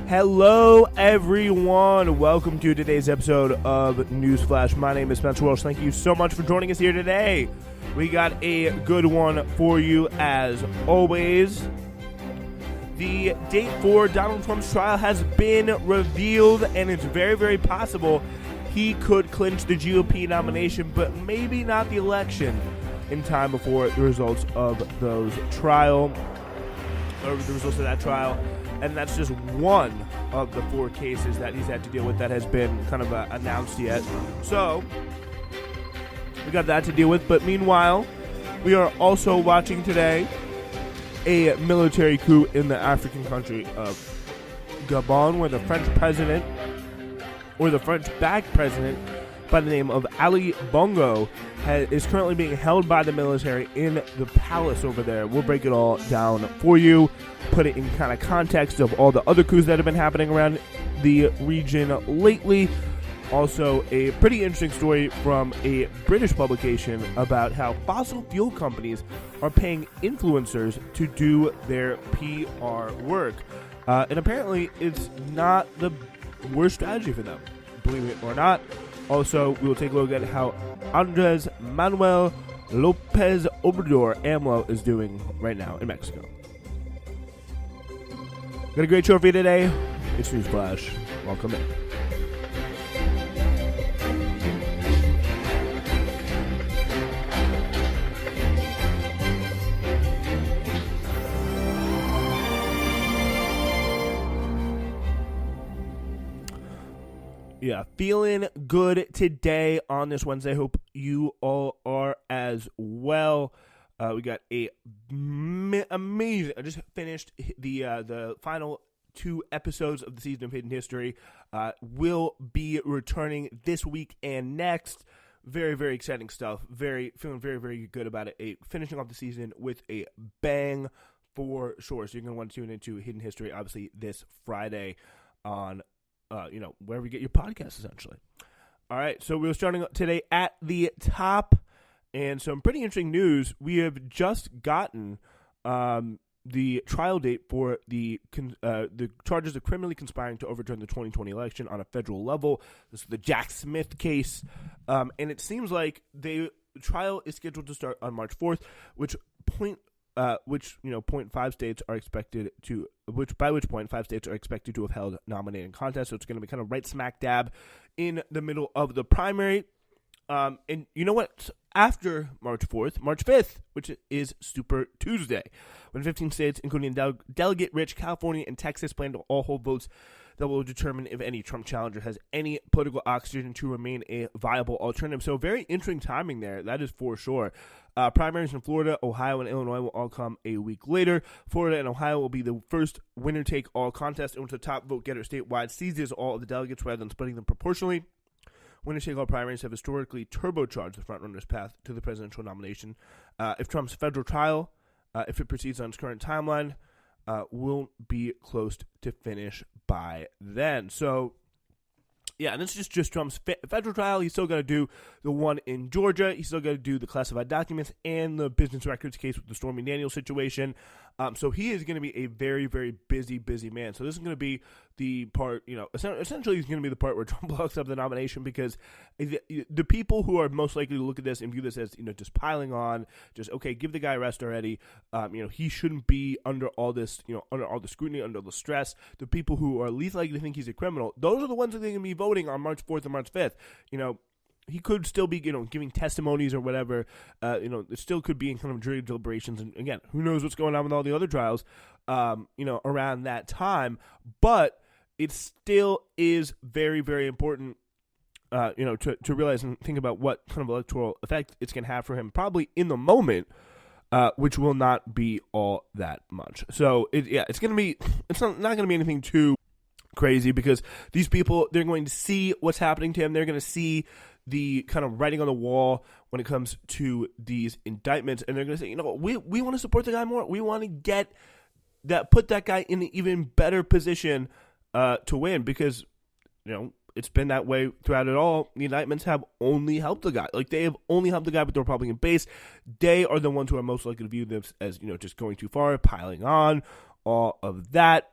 Hello, everyone. Welcome to today's episode of Newsflash. My name is Spencer Welsh. Thank you so much for joining us here today. We got a good one for you as always. The date for Donald Trump's trial has been revealed, and it's very, very possible he could clinch the GOP nomination, but maybe not the election in time before the results of that trial. And that's just one of the 4 cases that he's had to deal with that has been kind of announced yet. So, we got that to deal with. But meanwhile, we are also watching today a military coup in the African country of Gabon, where the French-backed president by the name of Ali Bongo is currently being held by the military in the palace over there. We'll break it all down for you, put it in kind of context of all the other coups that have been happening around the region lately. Also, a pretty interesting story from a British publication about how fossil fuel companies are paying influencers to do their PR work. And apparently, it's not the worst strategy for them, believe it or not. Also, we will take a look at how Andres Manuel Lopez Obrador, AMLO, is doing right now in Mexico. Got a great show for you today. It's Newsflash. Welcome in. Yeah, feeling good today on this Wednesday. Hope you all are as well. We got a amazing. I just finished the final 2 episodes of the season of Hidden History. Will be returning this week and next. Very, very exciting stuff. Feeling very, very good about it. Finishing off the season with a bang for sure. So you're going to want to tune into Hidden History, obviously, this Friday on wherever you get your podcasts, essentially. All right, so we're starting today at the top, and some pretty interesting news. We have just gotten the trial date for the charges of criminally conspiring to overturn the 2020 election on a federal level. This is the Jack Smith case, and it seems like the trial is scheduled to start on March 4th, point 5 states are expected to, by which point 5 states are expected to have held nominating contests. So it's going to be kind of right smack dab in the middle of the primary. And you know what? After March 4th, March 5th, which is Super Tuesday, when 15 states, including delegate-rich California and Texas, plan to all hold votes that will determine if any Trump challenger has any political oxygen to remain a viable alternative. So very interesting timing there. That is for sure. Primaries in Florida, Ohio, and Illinois will all come a week later. Florida and Ohio will be the first winner-take-all contest in which the top vote-getter statewide seizes all of the delegates rather than splitting them proportionally. Winner-take-all primaries have historically turbocharged the frontrunner's path to the presidential nomination. If Trump's federal trial, if it proceeds on its current timeline, will be close to finish by then. So, yeah, and this is just Trump's federal trial. He's still got to do the one in Georgia. He's still got to do the classified documents and the business records case with the Stormy Daniels situation. So he is going to be a very, very busy man. So this is going to be the part, essentially he's going to be the part where Trump locks up the nomination, because the people who are most likely to look at this and view this as, just piling on, just, okay, give the guy a rest already. He shouldn't be under all this, under all the scrutiny, under the stress. The people who are least likely to think he's a criminal, those are the ones that are going to be voting on March 4th and March 5th. He could still be, giving testimonies or whatever. It still could be in kind of jury deliberations. And again, who knows what's going on with all the other trials, around that time. But it still is very, very important, to realize and think about what kind of electoral effect it's going to have for him, probably in the moment, which will not be all that much. So, it's not going to be anything too crazy, because these people, they're going to see what's happening to him. They're going to see the kind of writing on the wall when it comes to these indictments, and they're going to say, we want to support the guy more. We want to put that guy in an even better position to win, because it's been that way throughout it all. The indictments have only helped the guy. They have only helped the guy with the Republican base. They are the ones who are most likely to view this as just going too far, piling on, all of that.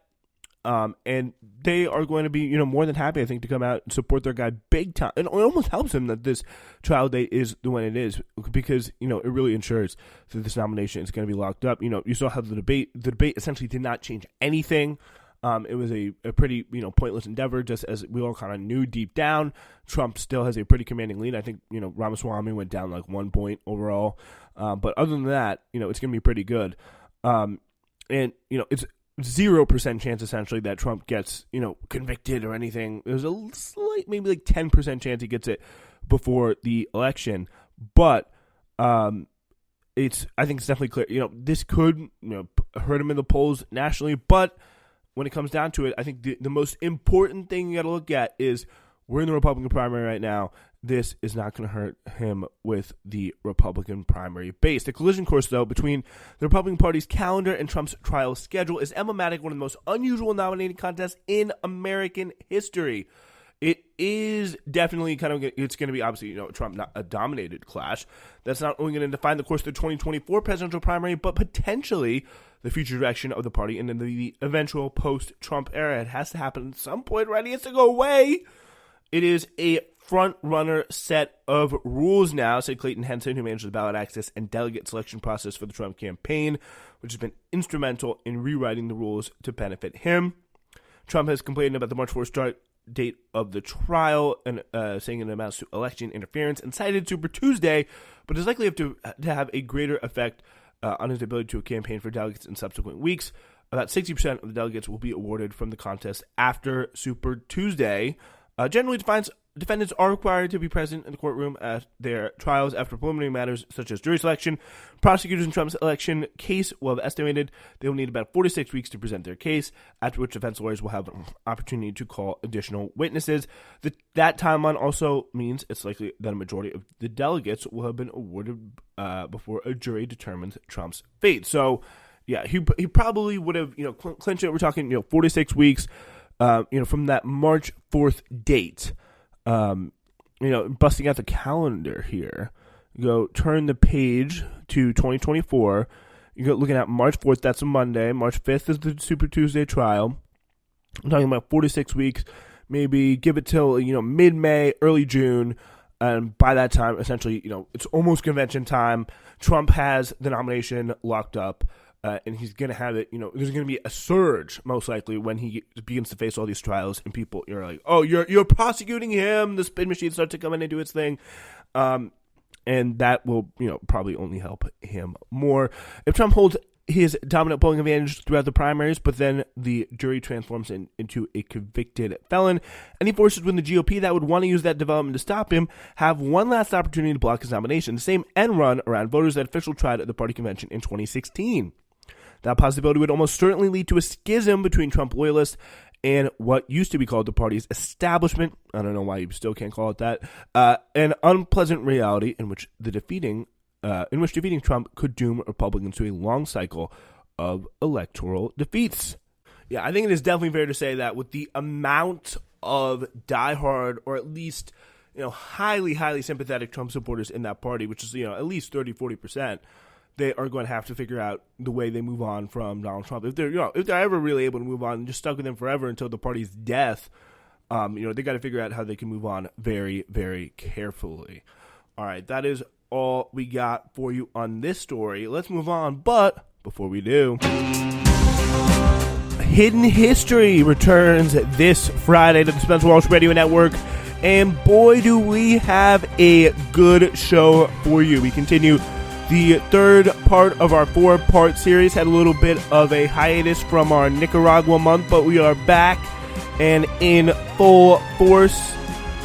And they are going to be, more than happy, I think, to come out and support their guy big time. And it almost helps him that this trial date is the one it is, because, it really ensures that this nomination is going to be locked up. You saw how the debate essentially did not change anything. It was a pretty, pointless endeavor, just as we all kind of knew deep down. Trump still has a pretty commanding lead. I think, Ramaswamy went down like 1 point overall. But other than that, it's going to be pretty good. And, it's 0% chance essentially that Trump gets, convicted or anything. There's a slight, maybe like 10% chance he gets it before the election. But I think it's definitely clear. This could, hurt him in the polls nationally, but when it comes down to it, I think the most important thing you got to look at is we're in the Republican primary right now. This is not going to hurt him with the Republican primary base. The collision course, though, between the Republican Party's calendar and Trump's trial schedule is emblematic of one of the most unusual nominating contests in American history. It is definitely it's going to be obviously, Trump not a dominated clash. That's not only going to define the course of the 2024 presidential primary, but potentially the future direction of the party and then the eventual post-Trump era. It has to happen at some point, right? It has to go away. It is a front-runner set of rules now, said Clayton Henson, who manages the ballot access and delegate selection process for the Trump campaign, which has been instrumental in rewriting the rules to benefit him. Trump has complained about the March 4th start date of the trial and saying it amounts to election interference and cited Super Tuesday, but is likely to have a greater effect on his ability to campaign for delegates in subsequent weeks. About 60% of the delegates will be awarded from the contest after Super Tuesday. Generally defendants are required to be present in the courtroom at their trials after preliminary matters such as jury selection. Prosecutors in Trump's election case will have estimated they will need about 46 weeks to present their case, after which defense lawyers will have an opportunity to call additional witnesses. That timeline also means it's likely that a majority of the delegates will have been awarded before a jury determines Trump's fate. So, yeah, he probably would have, clinched it. We're talking, 46 weeks, from that March 4th date. Busting out the calendar here, you go turn the page to 2024. You go looking at March 4th, that's a Monday. March 5th is the Super Tuesday trial. I'm talking about 46 weeks, maybe give it till, mid-May, early June. And by that time, essentially, it's almost convention time. Trump has the nomination locked up. And he's going to have it, there's going to be a surge, most likely, when he begins to face all these trials, and people, you're like, oh, you're prosecuting him. The spin machine starts to come in and do its thing. And that will, probably only help him more. If Trump holds his dominant polling advantage throughout the primaries, but then the jury transforms into a convicted felon, any forces within the GOP that would want to use that development to stop him have one last opportunity to block his nomination. The same end run around voters that officially tried at the party convention in 2016. That possibility would almost certainly lead to a schism between Trump loyalists and what used to be called the party's establishment. I don't know why you still can't call it that. An unpleasant reality in which defeating Trump could doom Republicans to a long cycle of electoral defeats. Yeah, I think it is definitely fair to say that with the amount of diehard, or at least highly, highly sympathetic Trump supporters in that party, which is at least 30-40%. They are going to have to figure out the way they move on from Donald Trump. If they're ever really able to move on and just stuck with him forever until the party's death, they got to figure out how they can move on very, very carefully. All right, that is all we got for you on this story. Let's move on, but before we do, Hidden History returns this Friday to the Spencer Walsh Radio Network, and boy, do we have a good show for you. We continue the third part of our 4-part series. Had a little bit of a hiatus from our Nicaragua month, but we are back and in full force.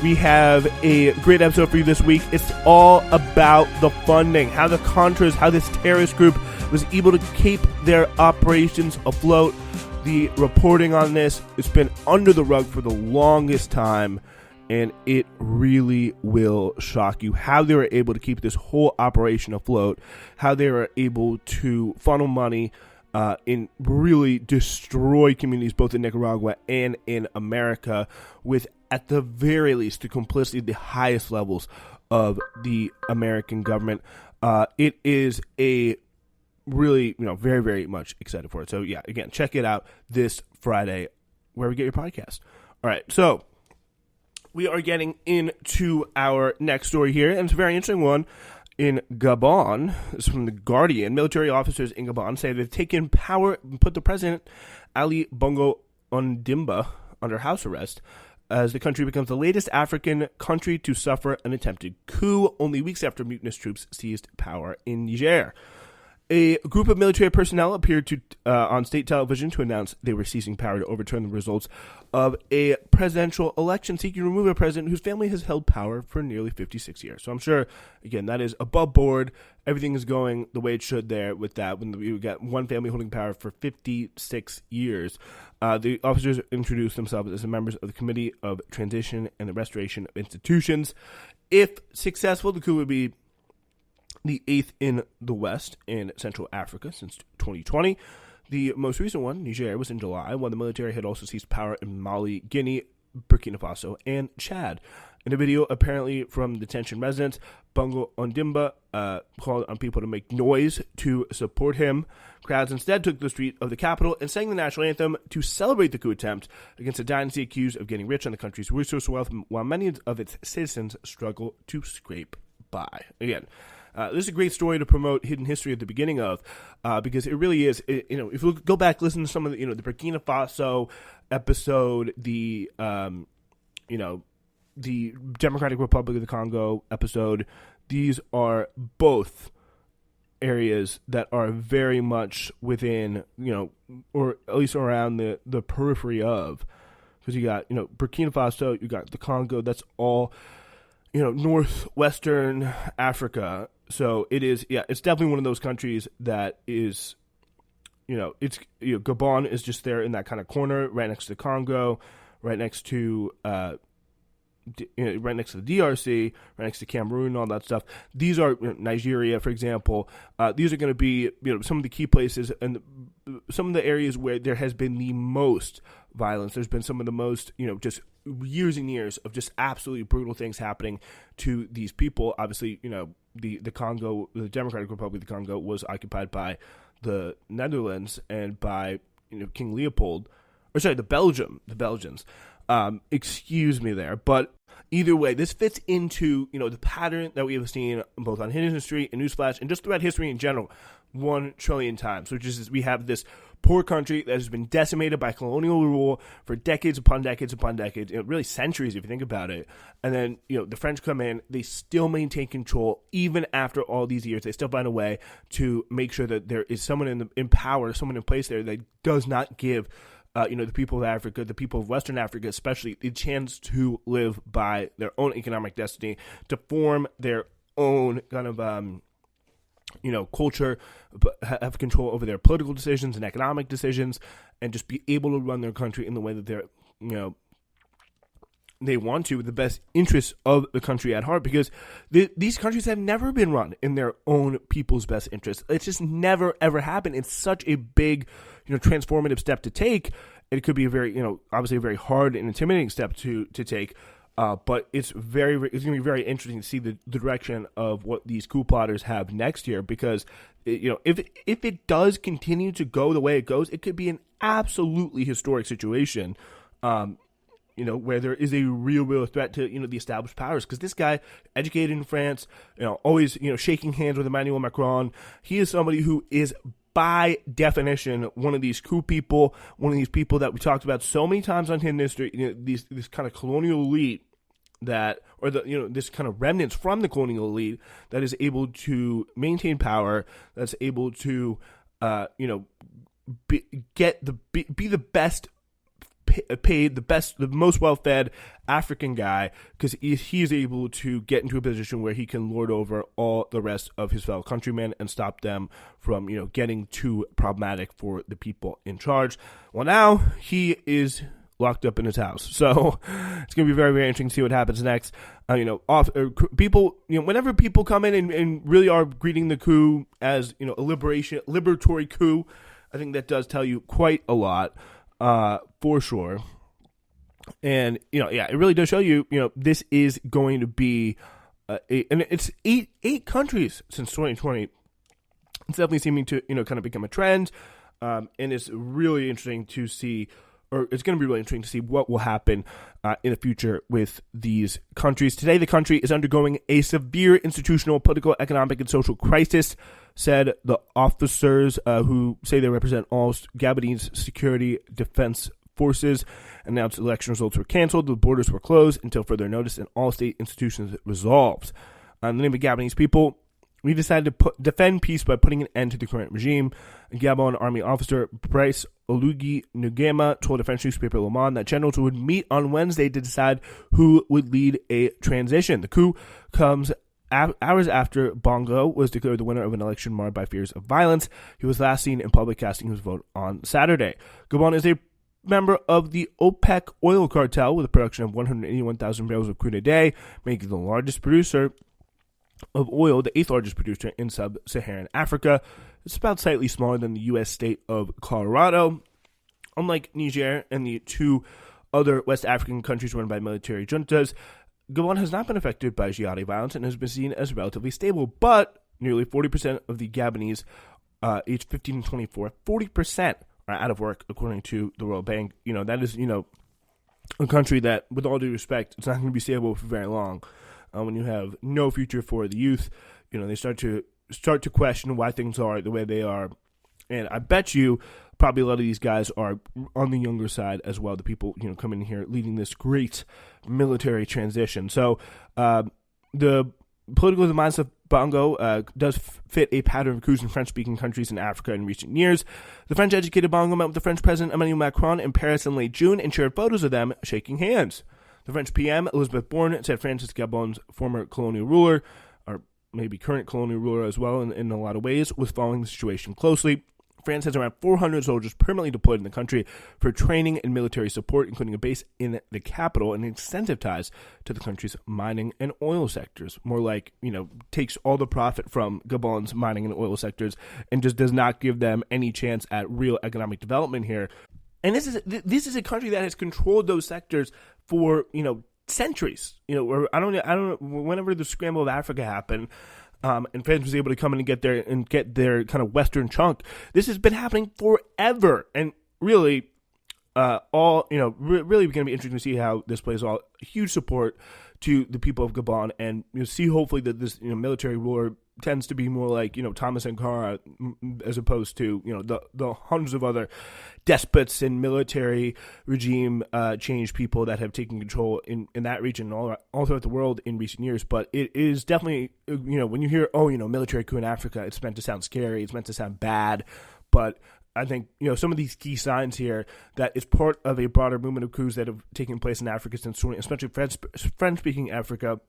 We have a great episode for you this week. It's all about the funding, how the Contras, how this terrorist group was able to keep their operations afloat. The reporting on this, it's been under the rug for the longest time, and it really will shock you how they were able to keep this whole operation afloat, how they were able to funnel money and really destroy communities both in Nicaragua and in America with, at the very least, the complicity at the highest levels of the American government. It is a really, very, very much excited for it. So, yeah, again, check it out this Friday where we get your podcast. All right, so we are getting into our next story here, and it's a very interesting one. In Gabon, this is from The Guardian, military officers in Gabon say they've taken power and put the president, Ali Bongo Ondimba, under house arrest as the country becomes the latest African country to suffer an attempted coup only weeks after mutinous troops seized power in Niger. A group of military personnel appeared on state television to announce they were seizing power to overturn the results of a presidential election seeking to remove a president whose family has held power for nearly 56 years. So I'm sure, again, that is above board. Everything is going the way it should there with that. When we got one family holding power for 56 years, the officers introduced themselves as members of the Committee of Transition and the Restoration of Institutions. If successful, the coup would be the 8th in the West in Central Africa since 2020. The most recent one, Niger, was in July, when the military had also seized power in Mali, Guinea, Burkina Faso, and Chad. In a video apparently from detention residents, Bongo Ondimba called on people to make noise to support him. Crowds instead took the street of the capital and sang the national anthem to celebrate the coup attempt against a dynasty accused of getting rich on the country's resource wealth, while many of its citizens struggle to scrape by. Again, this is a great story to promote hidden history at the beginning of, because it really is. If you go back, listen to some of the, the Burkina Faso episode, the Democratic Republic of the Congo episode. These are both areas that are very much within, or at least around the periphery of, because you got, Burkina Faso, you got the Congo. That's all, northwestern Africa. So it is, it's definitely one of those countries that is, Gabon is just there in that kind of corner, right next to Congo, right next to the DRC, right next to Cameroon, all that stuff. These are Nigeria, for example. These are going to be some of the key places and some of the areas where there has been the most violence. There's been some of the most, just years and years of just absolutely brutal things happening to these people. Obviously, the Congo, the Democratic Republic of the Congo, was occupied by the Netherlands and by King Leopold, the Belgians. Excuse me there, but either way, this fits into the pattern that we have seen both on Hidden History and Newsflash and just throughout history in general 1 trillion times, which is we have this poor country that has been decimated by colonial rule for decades upon decades upon decades, really centuries if you think about it. And then the French come in, they still maintain control even after all these years. They still find a way to make sure that there is someone in power, someone in place there that does not give the people of Africa, the people of Western Africa especially, the chance to live by their own economic destiny, to form their own kind of, culture, but have control over their political decisions and economic decisions, and just be able to run their country in the way that they're, they want to, with the best interests of the country at heart, because these countries have never been run in their own people's best interests. It's just never, ever happened. It's such a big, transformative step to take. It could be a very, obviously a very hard and intimidating step to take. But it's it's going to be very interesting to see the direction of what these coup plotters have next year, because if it does continue to go the way it goes, it could be an absolutely historic situation. Where there is a real threat to, the established powers. Because this guy, educated in France, always, shaking hands with Emmanuel Macron, he is somebody who is, by definition, one of these coup people, one of these people that we talked about so many times on Hidden History, this kind of colonial elite this kind of remnants from the colonial elite that is able to maintain power, that's able to, be the best paid, the most well-fed African guy, because he is able to get into a position where he can lord over all the rest of his fellow countrymen and stop them from, getting too problematic for the people in charge. Well, now he is locked up in his house, so it's going to be very, very interesting to see what happens next. People, whenever people come in and really are greeting the coup as, a liberatory coup, I think that does tell you quite a lot. For sure. And, it really does show you, this is going to be, and it's eight countries since 2020. It's definitely seeming to, kind of become a trend. And it's really interesting to see or it's going to be really interesting to see what will happen in the future with these countries. Today, the country is undergoing a severe institutional, political, economic, and social crisis, said the officers who say they represent all Gabonese security defense forces. Announced election results were canceled, the borders were closed until further notice, and all state institutions resolved. In the name of Gabonese people, we decided to defend peace by putting an end to the current regime. Gabon Army officer Brice Olugi Ngema told the French newspaper Le Monde that generals would meet on Wednesday to decide who would lead a transition. The coup comes hours after Bongo was declared the winner of an election marred by fears of violence. He was last seen in public casting his vote on Saturday. Gabon is a member of the OPEC oil cartel with a production of 181,000 barrels of crude a day, making the largest producer of oil, the 8th largest producer in sub-Saharan Africa. It's about slightly smaller than the U.S. state of Colorado. Unlike Niger and the two other West African countries run by military juntas, Gabon has not been affected by jihadi violence and has been seen as relatively stable, but nearly 40% of the Gabonese aged 15 to 24, 40% are out of work, according to the World Bank. That is, a country that, with all due respect, it's not going to be stable for very long. When you have no future for the youth, they start to question why things are the way they are. And I bet you probably a lot of these guys are on the younger side as well, the people, coming in here leading this great military transition. So the political demise of Bongo does fit a pattern of coups in French-speaking countries in Africa in recent years. The French-educated Bongo met with the French President Emmanuel Macron in Paris in late June and shared photos of them shaking hands. The French PM, Elizabeth Borne, said France is Gabon's former colonial ruler, or maybe current colonial ruler as well in a lot of ways, was following the situation closely. France has around 400 soldiers permanently deployed in the country for training and military support, including a base in the capital and extensive ties to the country's mining and oil sectors. More like, takes all the profit from Gabon's mining and oil sectors and just does not give them any chance at real economic development here. And this is a country that has controlled those sectors for, centuries. Where I don't know, whenever the scramble of Africa happened, and France was able to come in and get their kind of western chunk, this has been happening forever. And really, really going to be interesting to see how this plays out. Huge support to the people of Gabon, and see hopefully that this military ruler tends to be more like Thomas Sankara as opposed to the hundreds of other despots and military regime change people that have taken control in that region all throughout the world in recent years. But it is definitely when you hear military coup in Africa, it's meant to sound scary, it's meant to sound bad, but I think some of these key signs here that it's part of a broader movement of coups that have taken place in Africa since, especially French-speaking Africa,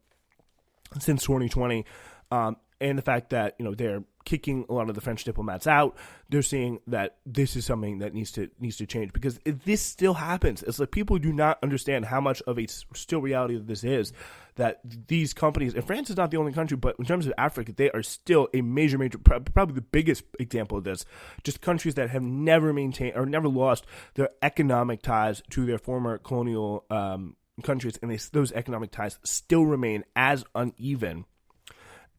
since 2020, and the fact that they're kicking a lot of the French diplomats out. They're seeing that this is something that needs to change, because this still happens. It's like people do not understand how much of a still reality that this is. That these companies, and France is not the only country, but in terms of Africa, they are still a major, probably the biggest example of this. Just countries that have never maintained or never lost their economic ties to their former colonial countries, and those economic ties still remain as uneven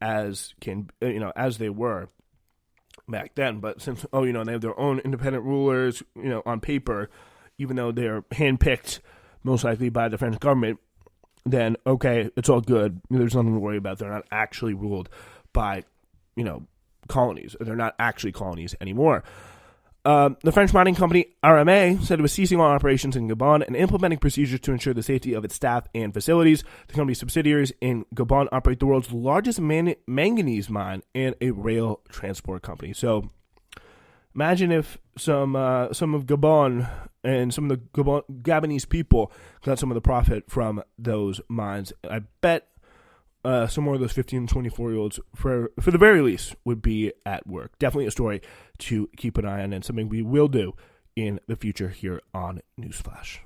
as they were back then. But since they have their own independent rulers, on paper, even though they're handpicked most likely by the French government, then okay, it's all good. There's nothing to worry about. They're not actually ruled by colonies. They're not actually colonies anymore. The French mining company RMA said it was ceasing all operations in Gabon and implementing procedures to ensure the safety of its staff and facilities. The company's subsidiaries in Gabon operate the world's largest manganese mine and a rail transport company. So imagine if some of Gabon and some of the Gabonese people got some of the profit from those mines. I bet some more of those 15 and 24-year-olds, for the very least, would be at work. Definitely a story to keep an eye on, and something we will do in the future here on Newsflash.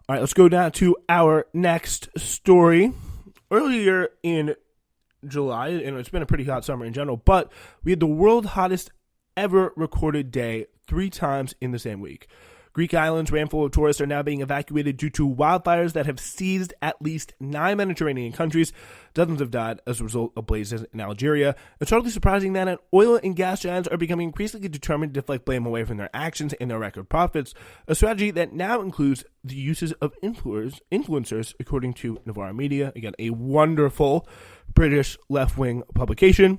All right, let's go down to our next story. Earlier in July, and it's been a pretty hot summer in general, but we had the world's hottest ever recorded day 3 times in the same week. Greek islands ran full of tourists are now being evacuated due to wildfires that have seized at least 9 Mediterranean countries. Dozens have died as a result of blazes in Algeria. It's hardly surprising that oil and gas giants are becoming increasingly determined to deflect blame away from their actions and their record profits, a strategy that now includes the uses of influencers, according to Novara Media, again, a wonderful British left-wing publication.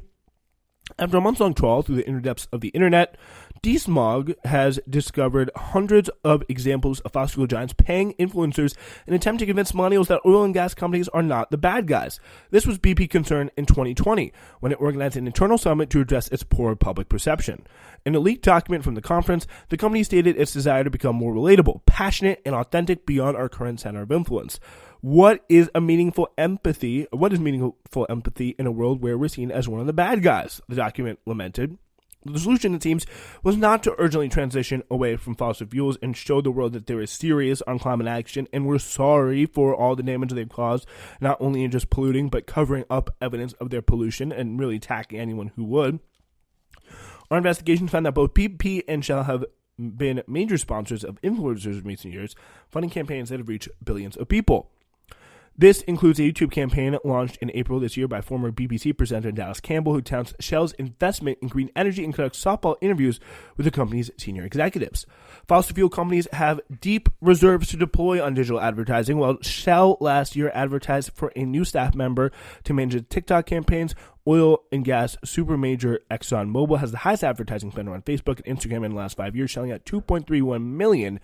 After a months-long trawl through the inner depths of the internet, DSmog has discovered hundreds of examples of fossil fuel giants paying influencers in an attempt to convince millennials that oil and gas companies are not the bad guys. This was BP concern in 2020, when it organized an internal summit to address its poor public perception. In a leaked document from the conference, the company stated its desire to become more relatable, passionate, and authentic beyond our current center of influence. What is meaningful empathy in a world where we're seen as one of the bad guys? The document lamented. The solution, it seems, was not to urgently transition away from fossil fuels and show the world that there is serious on climate action, and we're sorry for all the damage they've caused, not only in just polluting, but covering up evidence of their pollution and really attacking anyone who would. Our investigations found that both BP and Shell have been major sponsors of influencers in recent years, funding campaigns that have reached billions of people. This includes a YouTube campaign launched in April this year by former BBC presenter Dallas Campbell, who touts Shell's investment in green energy and conducts softball interviews with the company's senior executives. Fossil fuel companies have deep reserves to deploy on digital advertising, while Shell last year advertised for a new staff member to manage its TikTok campaigns. Oil and gas supermajor ExxonMobil has the highest advertising spend on Facebook and Instagram in the last 5 years, shelling out $23.1 million.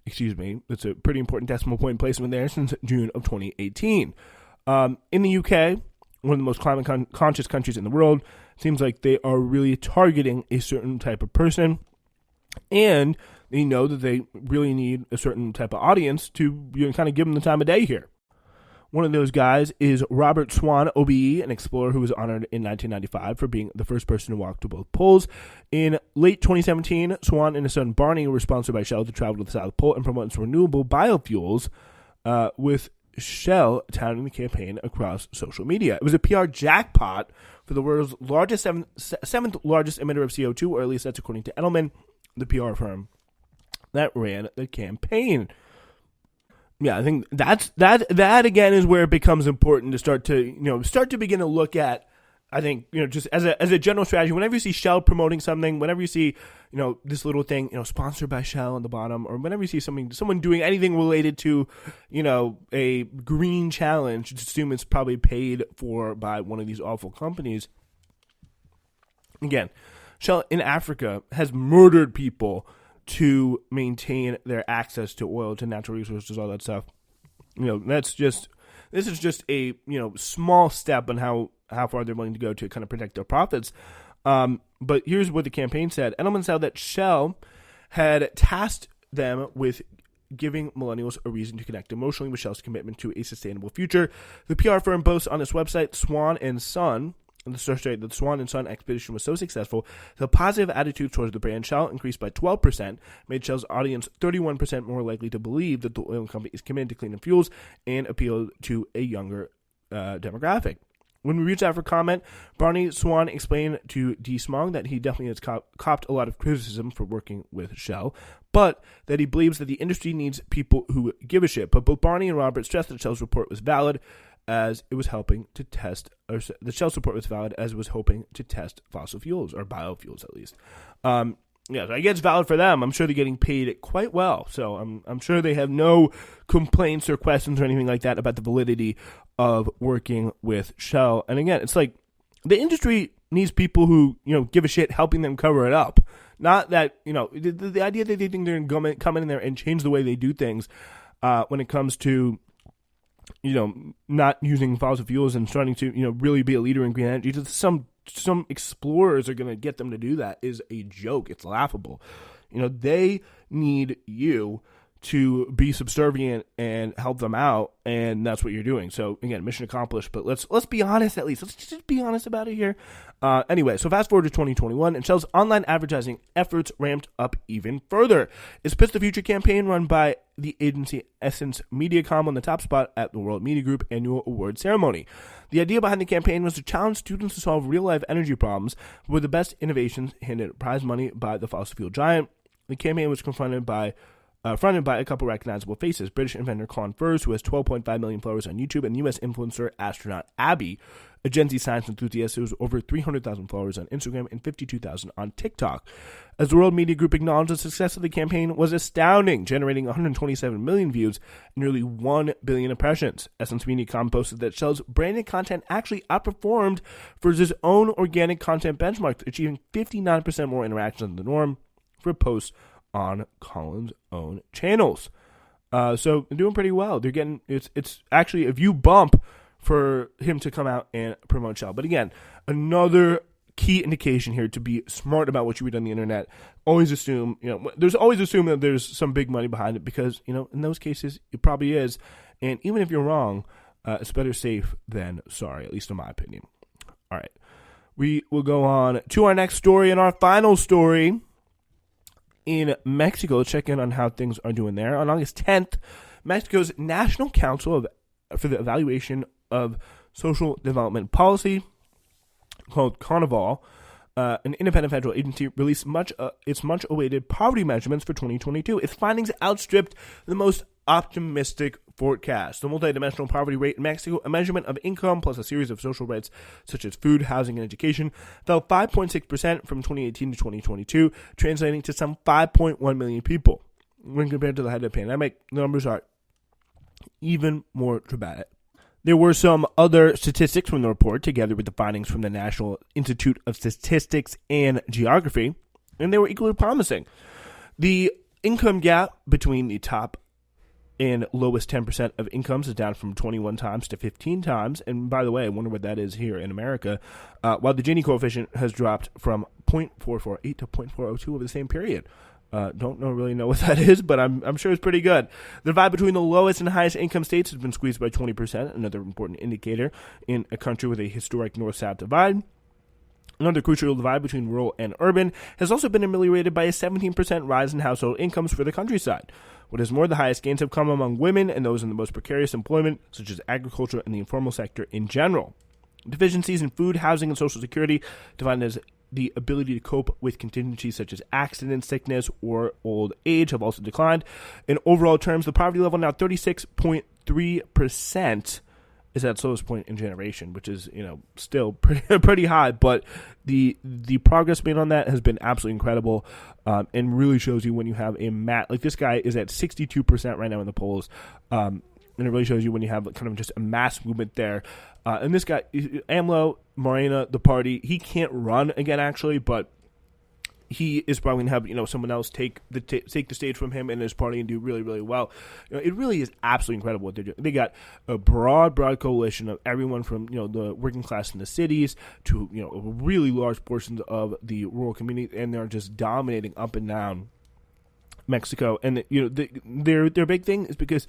It's a pretty important decimal point placement there since June of 2018. In the UK, one of the most climate conscious countries in the world, it seems like they are really targeting a certain type of person, and they know that they really need a certain type of audience to kind of give them the time of day here. One of those guys is Robert Swan, OBE, an explorer who was honored in 1995 for being the first person to walk to both poles. In late 2017, Swan and his son Barney were sponsored by Shell to travel to the South Pole and promote renewable biofuels, with Shell touting the campaign across social media. It was a PR jackpot for the world's seventh largest emitter of CO2, or at least that's according to Edelman, the PR firm that ran the campaign. Yeah, I think that again is where it becomes important to start to begin to look at. I think, just as a general strategy, whenever you see Shell promoting something, whenever you see, this little thing, sponsored by Shell on the bottom, or whenever you see someone doing anything related to, a green challenge, just assume it's probably paid for by one of these awful companies. Again, Shell in Africa has murdered people to maintain their access to oil, to natural resources, all that stuff. This is just a small step on how far they're willing to go to kind of protect their profits. But here's what the campaign said. Edelman said that Shell had tasked them with giving millennials a reason to connect emotionally with Shell's commitment to a sustainable future. The PR firm boasts on its website, Swan and Son, the Swan and Son expedition was so successful, the positive attitude towards the brand Shell increased by 12%, made Shell's audience 31% more likely to believe that the oil company is committed to cleaner fuels, and appealed to a younger demographic. When we reached out for comment, Barney Swan explained to DSmog that he definitely has copped a lot of criticism for working with Shell, but that he believes that the industry needs people who give a shit. But both Barney and Robert stressed that Shell's report was valid, as it was helping to test, or the Shell support was valid as it was hoping to test fossil fuels, or biofuels at least. So I guess it's valid for them. I'm sure they're getting paid quite well, so I'm sure they have no complaints or questions or anything like that about the validity of working with Shell. And again, it's like the industry needs people who give a shit, helping them cover it up. Not that the idea that they think they're going to come in there and change the way they do things when it comes to not using fossil fuels and starting to, really be a leader in green energy. Some explorers are going to get them to do that is a joke. It's laughable. They need you to be subservient and help them out, and that's what you're doing. So again, mission accomplished. But let's be honest at least. Let's just be honest about it here. Anyway, so fast forward to 2021, and Shell's online advertising efforts ramped up even further. Its Pitch the Future campaign, run by the agency Essence Mediacom, on the top spot at the World Media Group annual award ceremony. The idea behind the campaign was to challenge students to solve real-life energy problems with the best innovations handed prize money by the fossil fuel giant. The campaign was fronted by a couple recognizable faces: British inventor Colin Furze, who has 12.5 million followers on YouTube, and U.S. influencer astronaut Abby, a Gen Z science enthusiast who has over 300,000 followers on Instagram and 52,000 on TikTok. As the World Media Group acknowledged, the success of the campaign was astounding, generating 127 million views and nearly 1 billion impressions. Essence Mediacom posted that Shell's branded content actually outperformed Furze's own organic content benchmark, achieving 59% more interactions than the norm for posts on Colin's own channels. So they're doing pretty well. They're getting it's actually a view bump for him to come out and promote Shell. But again, another key indication here to be smart about what you read on the internet. Always assume, there's always assume that there's some big money behind it, because, in those cases it probably is. And even if you're wrong, it's better safe than sorry, at least in my opinion. All right. We will go on to our next story, and our final story in Mexico. Let's check in on how things are doing there. On August 10th, Mexico's National Council for the Evaluation of Social Development Policy, called Carnival, an independent federal agency, released its much-awaited poverty measurements for 2022. Its findings outstripped the most optimistic forecast. The multidimensional poverty rate in Mexico, a measurement of income plus a series of social rights such as food, housing, and education, fell 5.6% from 2018 to 2022, translating to some 5.1 million people. When compared to the height of the pandemic, the numbers are even more dramatic. There were some other statistics from the report, together with the findings from the National Institute of Statistics and Geography, and they were equally promising. The income gap between the top and lowest 10% of incomes is down from 21 times to 15 times. And by the way, I wonder what that is here in America, while the Gini coefficient has dropped from 0.448 to 0.402 over the same period. Don't really know what that is, but I'm sure it's pretty good. The divide between the lowest and highest income states has been squeezed by 20%, another important indicator in a country with a historic north-south divide. Another crucial divide between rural and urban has also been ameliorated by a 17% rise in household incomes for the countryside. What is more, the highest gains have come among women and those in the most precarious employment, such as agriculture and the informal sector in general. Deficiencies in food, housing, and social security, defined as the ability to cope with contingencies such as accident, sickness, or old age, have also declined. In overall terms, the poverty level, now 36.3%, is at its lowest point in generation, which is, still pretty high. But the progress made on that has been absolutely incredible, and really shows you when you have like this guy is at 62% right now in the polls. And it really shows you when you have kind of just a mass movement there. And this guy, AMLO, Morena, the party, he can't run again, actually, but he is probably going to have, someone else take the stage from him and his party and do really, really well. It really is absolutely incredible what they're doing. They got a broad coalition of everyone from, the working class in the cities to, really large portions of the rural community, and they're just dominating up and down Mexico. And, their big thing is because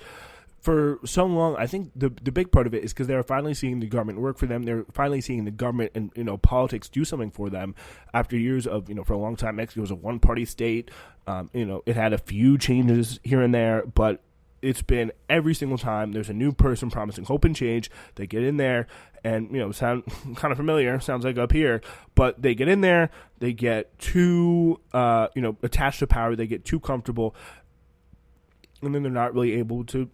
for so long, I think the big part of it is because they're finally seeing the government work for them. They're finally seeing the government and, politics do something for them after years of, for a long time, Mexico was a one-party state. It had a few changes here and there, but it's been every single time there's a new person promising hope and change. They get in there and, sound kind of familiar, sounds like up here, but they get in there, they get too, attached to power, they get too comfortable, and then they're not really able to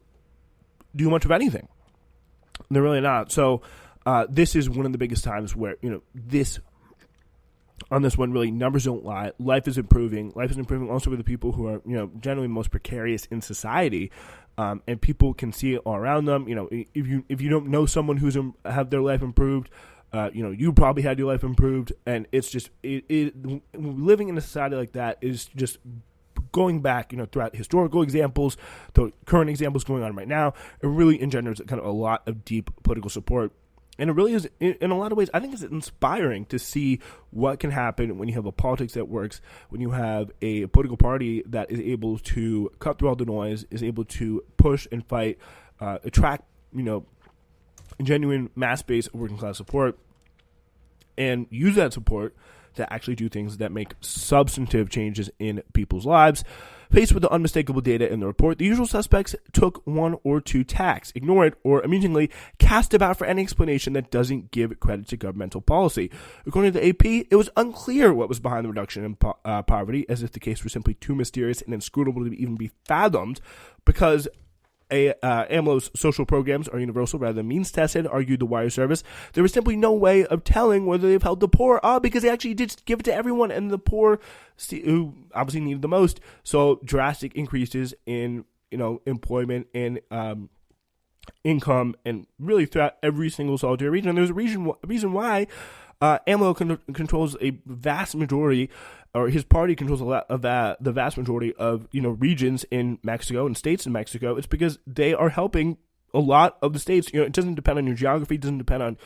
do much of anything. They're really not. So this is one of the biggest times where, on this one, really, numbers don't lie. Life is improving. Life is improving also for the people who are, generally most precarious in society. And people can see it all around them. If you don't know someone who's have their life improved, you probably had your life improved. And it's just, living in a society like that is just going back, throughout historical examples, the current examples going on right now, it really engenders kind of a lot of deep political support. And it really is, in a lot of ways, I think it's inspiring to see what can happen when you have a politics that works, when you have a political party that is able to cut through all the noise, is able to push and fight, attract, genuine mass base of working class support, and use that support to actually do things that make substantive changes in people's lives. Faced with the unmistakable data in the report, the usual suspects took one or two tacks, ignore it, or amusingly cast about for any explanation that doesn't give credit to governmental policy. According to the AP, it was unclear what was behind the reduction in poverty, as if the case were simply too mysterious and inscrutable to even be fathomed, because AMLO's social programs are universal rather than means-tested, argued the wire service. There was simply no way of telling whether they've helped the poor, because they actually did give it to everyone, and the poor, who obviously needed the most, saw drastic increases in, employment and income, and really throughout every single solitary region. And there's a reason why AMLO controls a vast majority, or his party controls a lot of the vast majority of regions in Mexico and states in Mexico. It's because they are helping a lot of the states. It doesn't depend on your geography. It doesn't depend on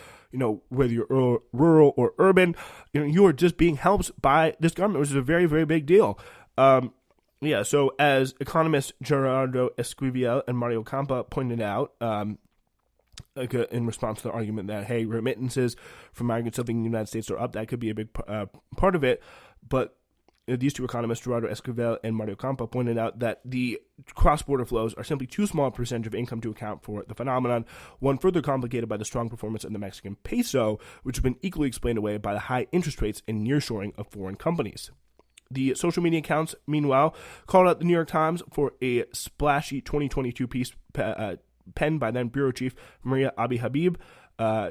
whether you're rural or urban. You are just being helped by this government, which is a very, very big deal. So as economists Gerardo Esquivel and Mario Campa pointed out, in response to the argument that, hey, remittances from migrants living in the United States are up, that could be a big part of it. But these two economists, Gerardo Esquivel and Mario Campa, pointed out that the cross-border flows are simply too small a percentage of income to account for the phenomenon, one further complicated by the strong performance of the Mexican peso, which has been equally explained away by the high interest rates and nearshoring of foreign companies. The social media accounts, meanwhile, called out the New York Times for a splashy 2022 piece penned by then Bureau Chief Maria Abi Habib,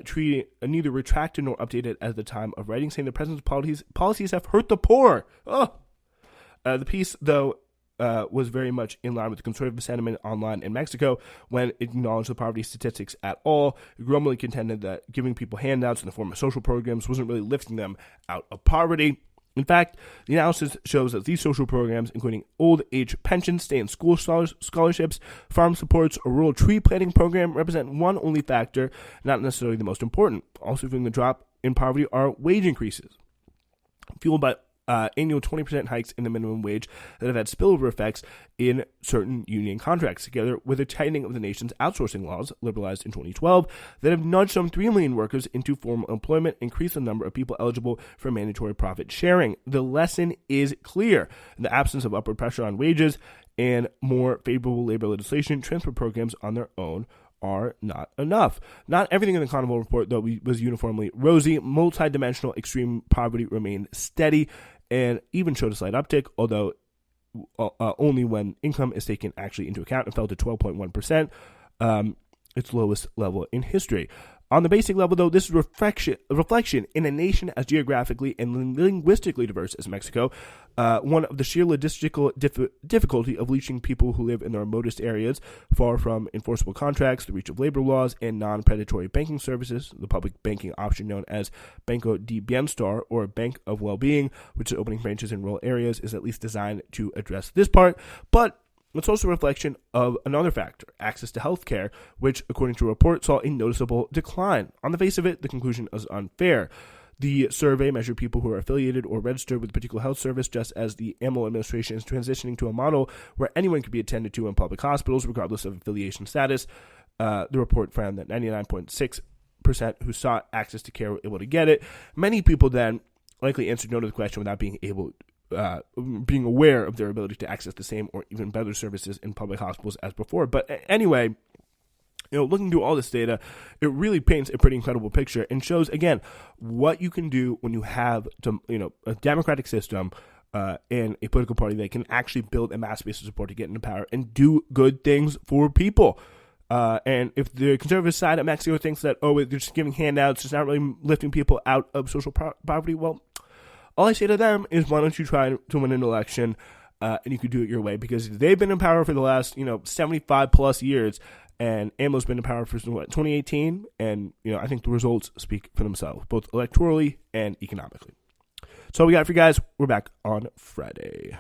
treating neither retracted nor updated at the time of writing, saying the president's policies have hurt the poor. The piece, though, was very much in line with the conservative sentiment online in Mexico when it acknowledged the poverty statistics at all. It grumbly contended that giving people handouts in the form of social programs wasn't really lifting them out of poverty. In fact, the analysis shows that these social programs, including old age pensions, stay-in-school scholarships, farm supports, or rural tree planting program, represent one only factor, not necessarily the most important. Also fueling the drop in poverty are wage increases, fueled by annual 20% hikes in the minimum wage that have had spillover effects in certain union contracts, together with a tightening of the nation's outsourcing laws, liberalized in 2012, that have nudged some 3 million workers into formal employment, increased the number of people eligible for mandatory profit sharing. The lesson is clear. In the absence of upward pressure on wages and more favorable labor legislation, transfer programs on their own are not enough. Not everything in the Carnival report, though, was uniformly rosy. Multidimensional extreme poverty remained steady and even showed a slight uptick, although only when income is taken actually into account, and fell to 12.1%, its lowest level in history. On the basic level, though, this is a reflection in a nation as geographically and linguistically diverse as Mexico, one of the sheer logistical difficulty of reaching people who live in the remotest areas, far from enforceable contracts, the reach of labor laws, and non-predatory banking services, the public banking option known as Banco de Bienestar, or Bank of Well-Being, which is opening branches in rural areas, is at least designed to address this part, but it's also a reflection of another factor, access to health care, which, according to a report, saw a noticeable decline. On the face of it, the conclusion is unfair. The survey measured people who are affiliated or registered with a particular health service, just as the AMLO administration is transitioning to a model where anyone can be attended to in public hospitals, regardless of affiliation status. The report found that 99.6% who sought access to care were able to get it. Many people then likely answered no to the question without being aware of their ability to access the same or even better services in public hospitals as before. But anyway, looking through all this data, it really paints a pretty incredible picture and shows, again, what you can do when you have, a democratic system and a political party that can actually build a mass base of support to get into power and do good things for people. And if the conservative side of Mexico thinks that, they're just giving handouts, it's not really lifting people out of social poverty, well, all I say to them is, why don't you try to win an election, and you can do it your way, because they've been in power for the last, 75 plus years, and AMLO's been in power for 2018, and I think the results speak for themselves, both electorally and economically. So we got it for you guys. We're back on Friday.